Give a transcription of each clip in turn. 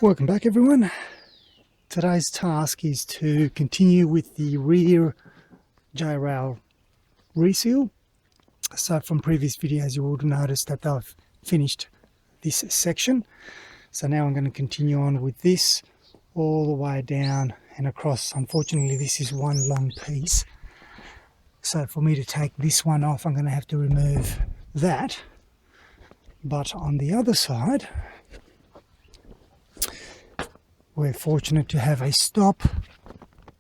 Welcome back everyone. Today's task is to continue with the rear J-rail reseal. So from previous videos you would have noticed that I've finished this section. So now I'm going to continue on with this all the way down and across. Unfortunately this is one long piece. So for me to take this one off I'm going to have to remove that. But on the other side we're fortunate to have a stop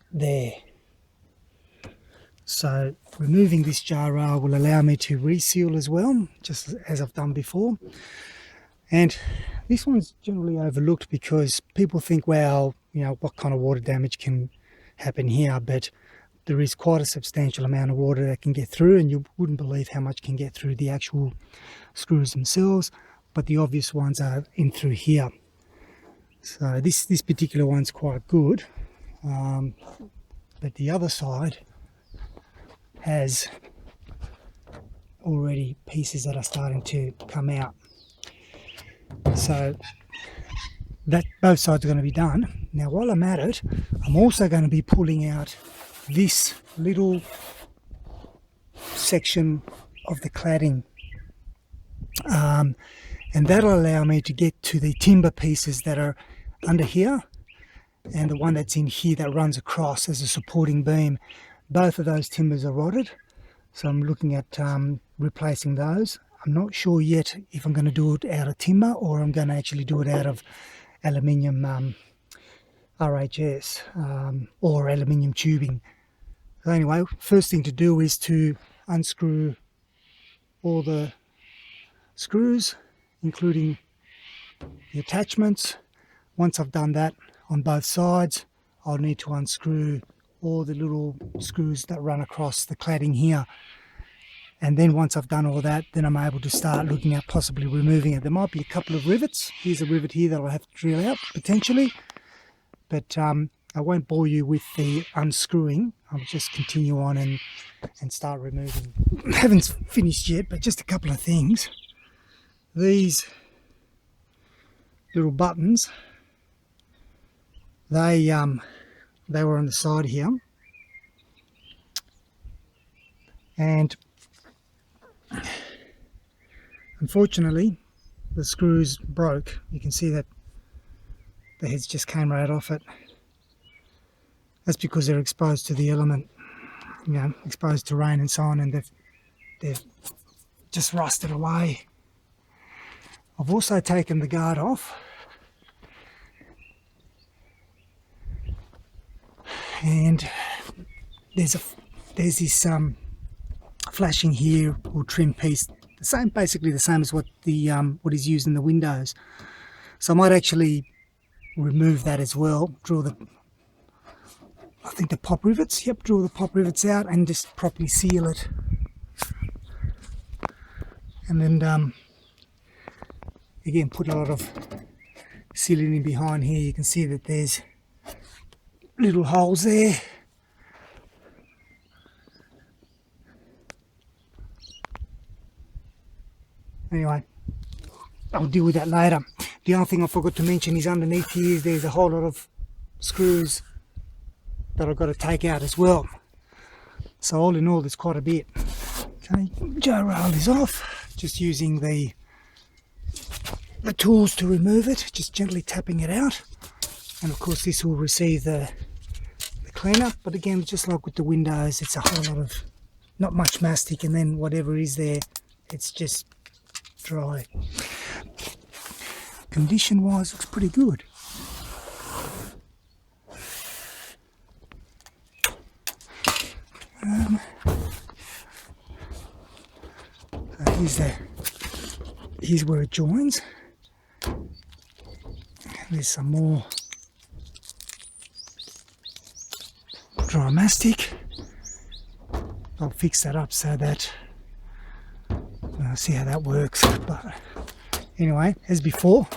there. So removing this jar rail will allow me to reseal as well, just as I've done before. And this one's generally overlooked because people think, well, you know, what kind of water damage can happen here? But there is quite a substantial amount of water that can get through, and you wouldn't believe how much can get through the actual screws themselves. But the obvious ones are in through here. So this particular one's quite good, but the other side has already pieces that are starting to come out. So that both sides are going to be done. Now while I'm at it, I'm also going to be pulling out this little section of the cladding, and that'll allow me to get to the timber pieces that are under here and the one that's in here that runs across as a supporting beam. Both of those timbers are rotted, so I'm looking at replacing those. I'm not sure yet if I'm going to do it out of timber or I'm going to actually do it out of aluminium RHS or aluminium tubing. So anyway, first thing to do is to unscrew all the screws, including the attachments. Once I've done that on both sides, I'll need to unscrew all the little screws that run across the cladding here. And then once I've done all that, then I'm able to start looking at possibly removing it. There might be a couple of rivets. Here's a rivet here that I'll have to drill out potentially. But I won't bore you with the unscrewing. I'll just continue on and start removing. I haven't finished yet, but just a couple of things. These little buttons, they were on the side here, and unfortunately the screws broke. You can see that the heads just came right off it. That's because they're exposed to the element, you know, exposed to rain and so on, and they've just rusted away. I've also taken the guard off, and there's this flashing here or trim piece, the same, basically the same as what is used in the windows. So I might actually remove that as well. Draw the, I think the pop rivets. Yep, draw the pop rivets out and just properly seal it. And then again, put a lot of sealing in behind here. You can see that there's little holes there. Anyway, I'll deal with that later. The other thing I forgot to mention is underneath here there's a whole lot of screws that I've got to take out as well. So all in all there's quite a bit. Okay, J-rail is off. Just using the tools to remove it, just gently tapping it out. And of course this will receive the cleanup, but again, just like with the windows, it's a whole lot of, not much mastic, and then whatever is there, it's just dry. Condition wise looks pretty good. So here's where it joins. There's some more dry mastic. I'll fix that up so that I'll see how that works. But anyway, as before,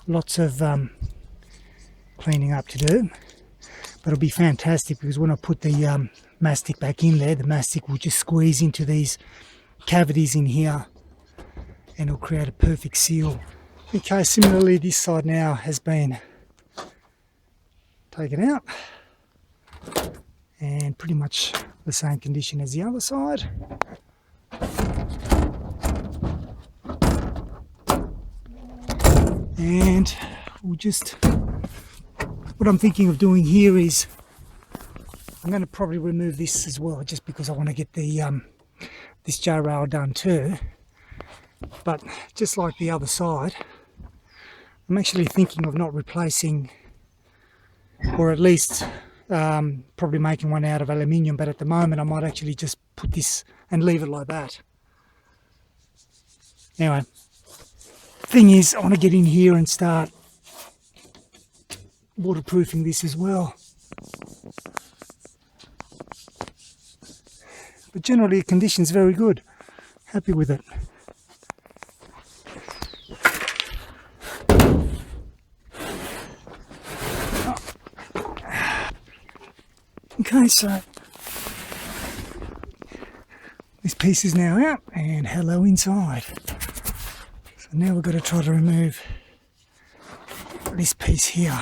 lots of cleaning up to do, but it'll be fantastic because when I put the mastic back in there, the mastic will just squeeze into these cavities in here and it'll create a perfect seal. Okay, similarly this side now has been taken out and pretty much the same condition as the other side. And we'll just, what I'm thinking of doing here is I'm going to probably remove this as well, just because I want to get the this J rail done too. But just like the other side, I'm actually thinking of not replacing, or at least probably making one out of aluminium, but at the moment I might actually just put this and leave it like that. Anyway, thing is, I want to get in here and start waterproofing this as well. But generally the condition's very good. Happy with it. Okay, so this piece is now out, and hello inside. So now we've got to try to remove this piece here.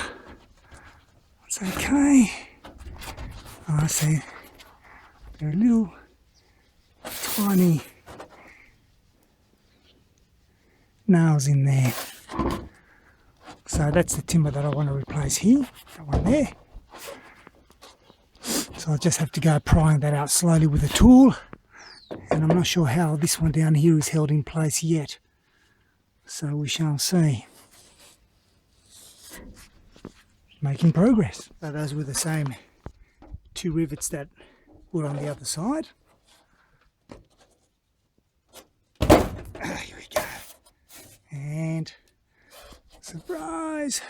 It's okay. Oh, I see. There are little tiny nails in there. So that's the timber that I want to replace here. That one there. So I'll just have to go prying that out slowly with a tool, and I'm not sure how this one down here is held in place yet, so we shall see. Making progress. So those were the same two rivets that were on the other side. Here we go. And surprise!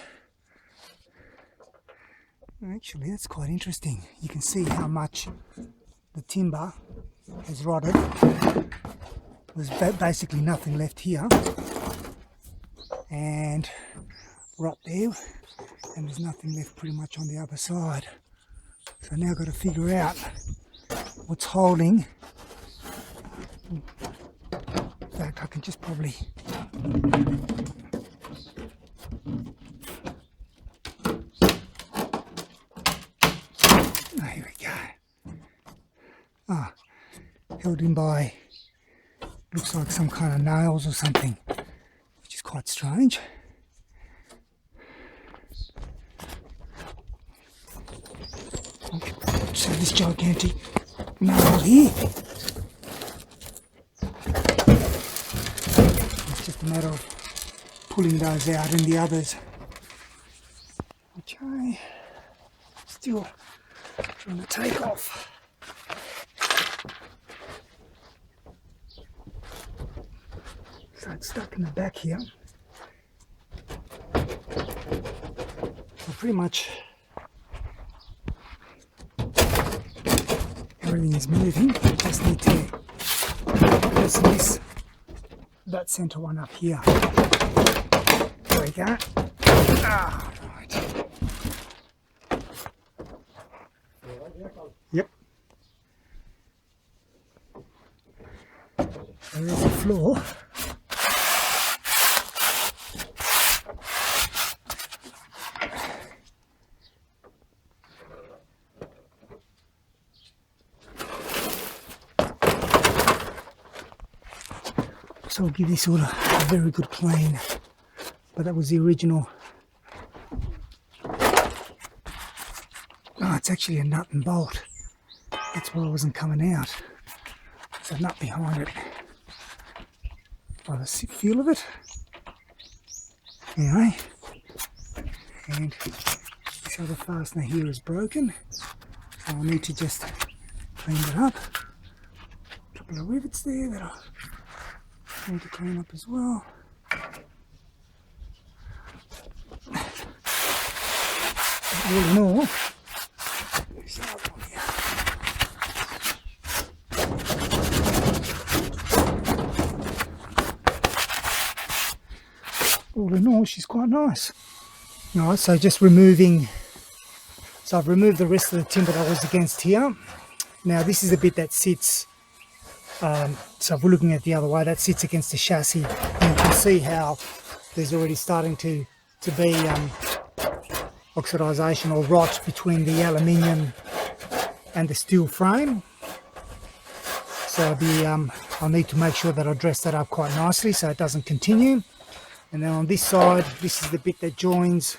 Actually, that's quite interesting. You can see how much the timber has rotted. There's basically nothing left here, and rot there, and there's nothing left pretty much on the other side. So now I've got to figure out what's holding. In fact, I can just probably here we go. Held in by, looks like some kind of nails or something, which is quite strange. So this gigantic nail here. It's just a matter of pulling those out and the others. Okay, still trying to take off. So it's stuck in the back here. So pretty much everything is moving. I just need to loosen that centre one up here. There we go. Ah, right. Yep. There is a floor. So I'll give this all a very good clean. But that was the original. Oh, it's actually a nut and bolt. That's why it wasn't coming out. There's a nut behind it. By the feel of it. Anyway. And this other fastener here is broken. So I'll need to just clean it up. A couple of rivets there that I'll need to clean up as well. All in all, there's another one here. All in all, she's quite nice. Alright, so just removing, so I've removed the rest of the timber that was against here. Now this is the bit that sits, so if we're looking at the other way, that sits against the chassis, and you can see how there's already starting to be oxidization or rot between the aluminium and the steel frame. So I'll need to make sure that I dress that up quite nicely so it doesn't continue. And then on this side, this is the bit that joins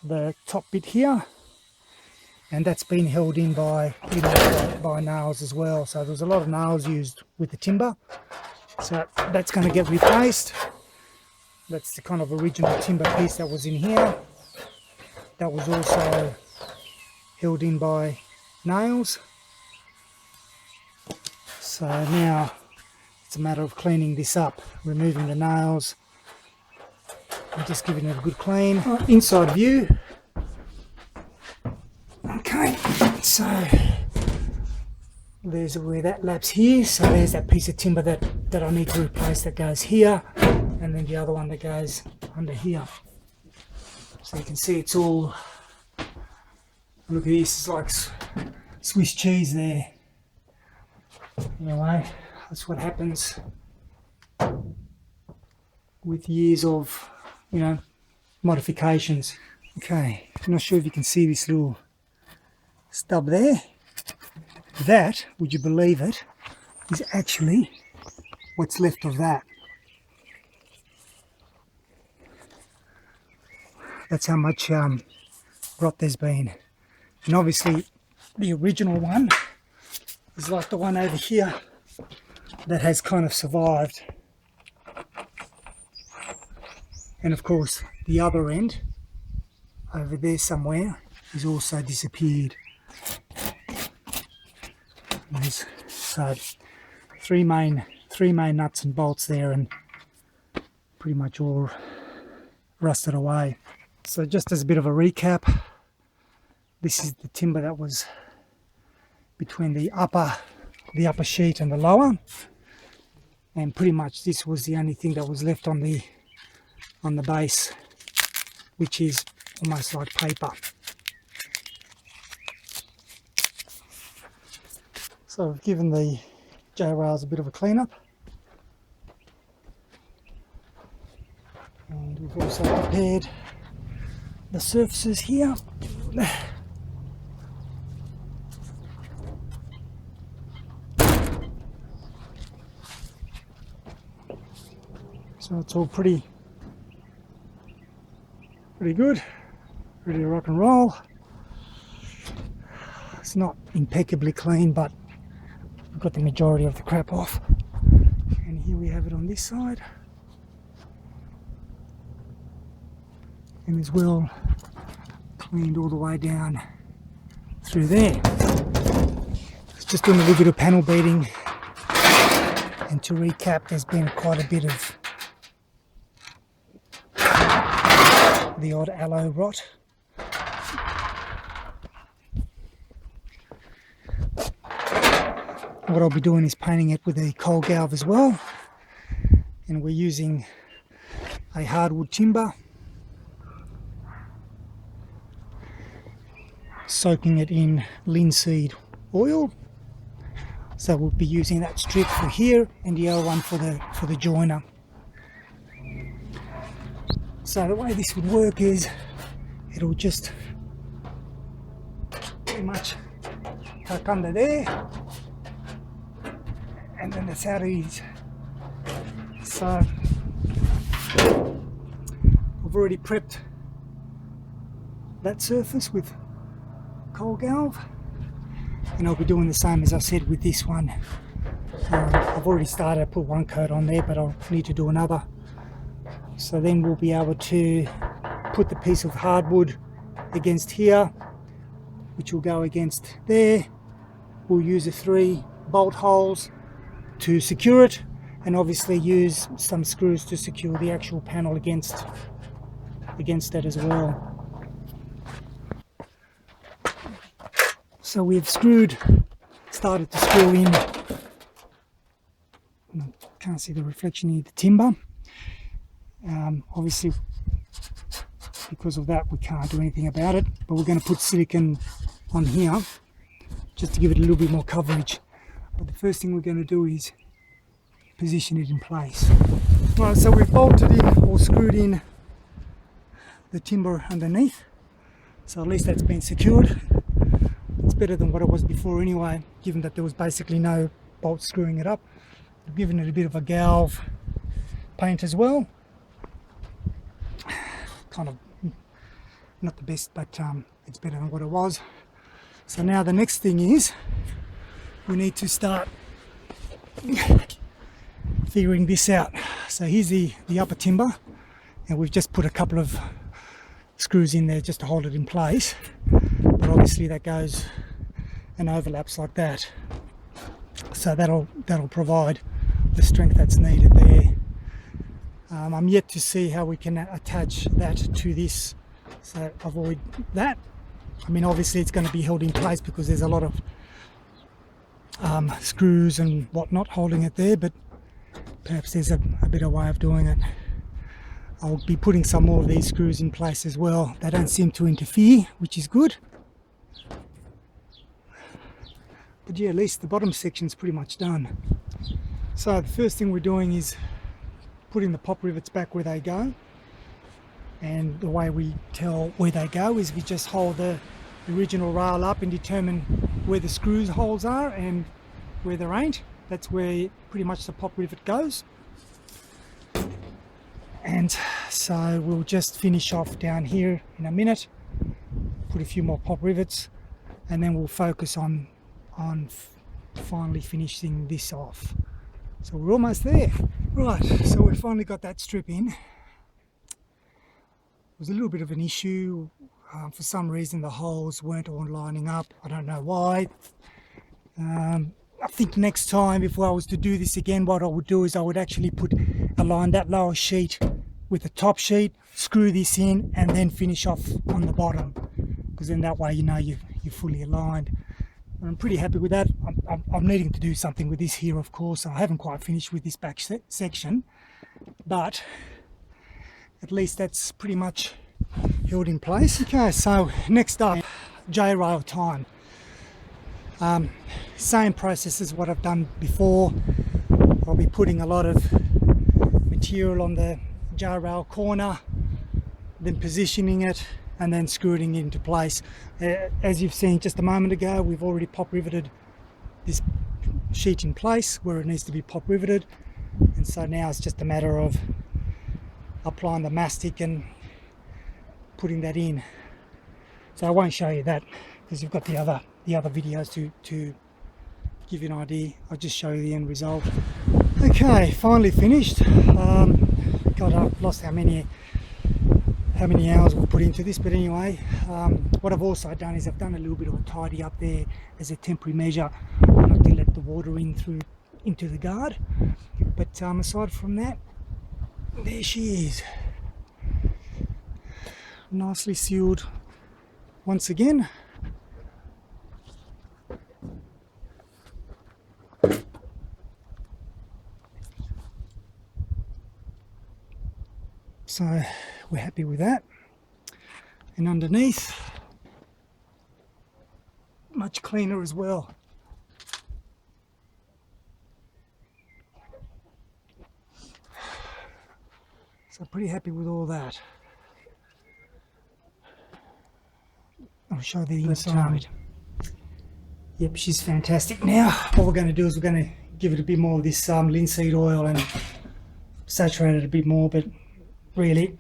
the top bit here, and that's been held in by nails as well. So there's a lot of nails used with the timber, so that's going to get replaced. That's the kind of original timber piece that was in here. That was also held in by nails. So now it's a matter of cleaning this up, removing the nails and just giving it a good clean. Inside view. Okay, so there's where that laps here. So there's that piece of timber that I need to replace that goes here, and then the other one that goes under here. So you can see it's all, look at this, it's like Swiss cheese there. Anyway, that's what happens with years of, modifications. Okay, I'm not sure if you can see this little stub there. That, would you believe it, is actually what's left of that. That's how much rot there's been. And obviously the original one is like the one over here that has kind of survived. And of course the other end over there somewhere is also disappeared. There's so three main nuts and bolts there, and pretty much all rusted away. So just as a bit of a recap, this is the timber that was between the upper sheet and the lower, and pretty much this was the only thing that was left on the base, which is almost like paper. So I've given the J-rails a bit of a clean-up, and we've also prepared the surfaces here. So it's all pretty good, ready to rock and roll. It's not impeccably clean, but we've got the majority of the crap off. And here we have it on this side. And as well cleaned all the way down through there. It's just doing a little bit of panel beating, and to recap, there's been quite a bit of the odd aloe rot. What I'll be doing is painting it with a coal galv as well, and we're using a hardwood timber, soaking it in linseed oil. So we'll be using that strip for here and the other one for the joiner. So the way this would work is it'll just pretty much tuck under there, and then that's how it is. So I've already prepped that surface with coal galv, and I'll be doing the same as I said with this one. I've already started, I put one coat on there, but I'll need to do another. So then we'll be able to put the piece of hardwood against here, which will go against there. We'll use the 3 bolt holes to secure it, and obviously use some screws to secure the actual panel against it as well. So we've started to screw in, can't see the reflection here, the timber. Obviously because of that we can't do anything about it, but we're going to put silicone on here just to give it a little bit more coverage. But the first thing we're going to do is position it in place. Alright, so we've bolted in or screwed in the timber underneath, so at least that's been secured. It's better than what it was before anyway, given that there was basically no bolt screwing it up. I've given it a bit of a galv paint as well. Kind of not the best, but it's better than what it was. So now the next thing is we need to start figuring this out. So here's the upper timber, and we've just put a couple of screws in there just to hold it in place, but obviously that goes and overlaps like that, so that'll provide the strength that's needed there. I'm yet to see how we can attach that to this, so avoid that. I mean, obviously it's going to be held in place because there's a lot of screws and whatnot holding it there, but perhaps there's a better way of doing it. I'll be putting some more of these screws in place as well. They don't seem to interfere, which is good. But yeah, at least the bottom section's pretty much done. So the first thing we're doing is putting the pop rivets back where they go. And the way we tell where they go is we just hold the original rail up and determine where the screw holes are, and where there ain't, that's where pretty much the pop rivet goes. And so we'll just finish off down here in a minute, put a few more pop rivets, and then we'll focus on finally finishing this off. So we're almost there. Right, so we've finally got that strip in. It was a little bit of an issue. For some reason the holes weren't all lining up. I don't know why. I think next time, if I was to do this again, what I would do is I would actually align that lower sheet with the top sheet, screw this in, and then finish off on the bottom, because then that way you know you're fully aligned. And I'm pretty happy with that. I'm needing to do something with this here, of course. I haven't quite finished with this back section, but at least that's pretty much held in place. Okay, so next up, J-rail time. Same process as what I've done before. I'll be putting a lot of material on the J-rail corner, then positioning it, and then screwing it into place. As you've seen just a moment ago, we've already pop riveted this sheet in place where it needs to be pop riveted, and so now it's just a matter of applying the mastic and putting that in. So I won't show you that because you've got the other videos to give you an idea. I'll just show you the end result. Okay, finally finished. God, I've lost how many hours we've put into this, but anyway, what I've also done is I've done a little bit of a tidy up there as a temporary measure, not to let the water in through into the guard. But aside from that, there she is, nicely sealed once again. So we're happy with that. And underneath, much cleaner as well. So pretty happy with all that. I'll show the inside. Yep, she's fantastic. Now what we're going to do is we're going to give it a bit more of this linseed oil and saturate it a bit more, but really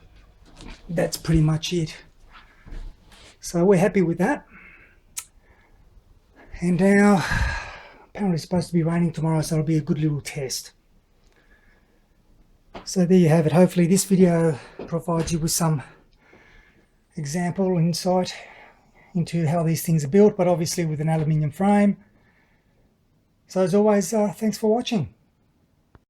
that's pretty much it. So we're happy with that. And now apparently it's supposed to be raining tomorrow, so it'll be a good little test. So there you have it. Hopefully this video provides you with some example insight into how these things are built, but obviously with an aluminium frame. So as always, thanks for watching.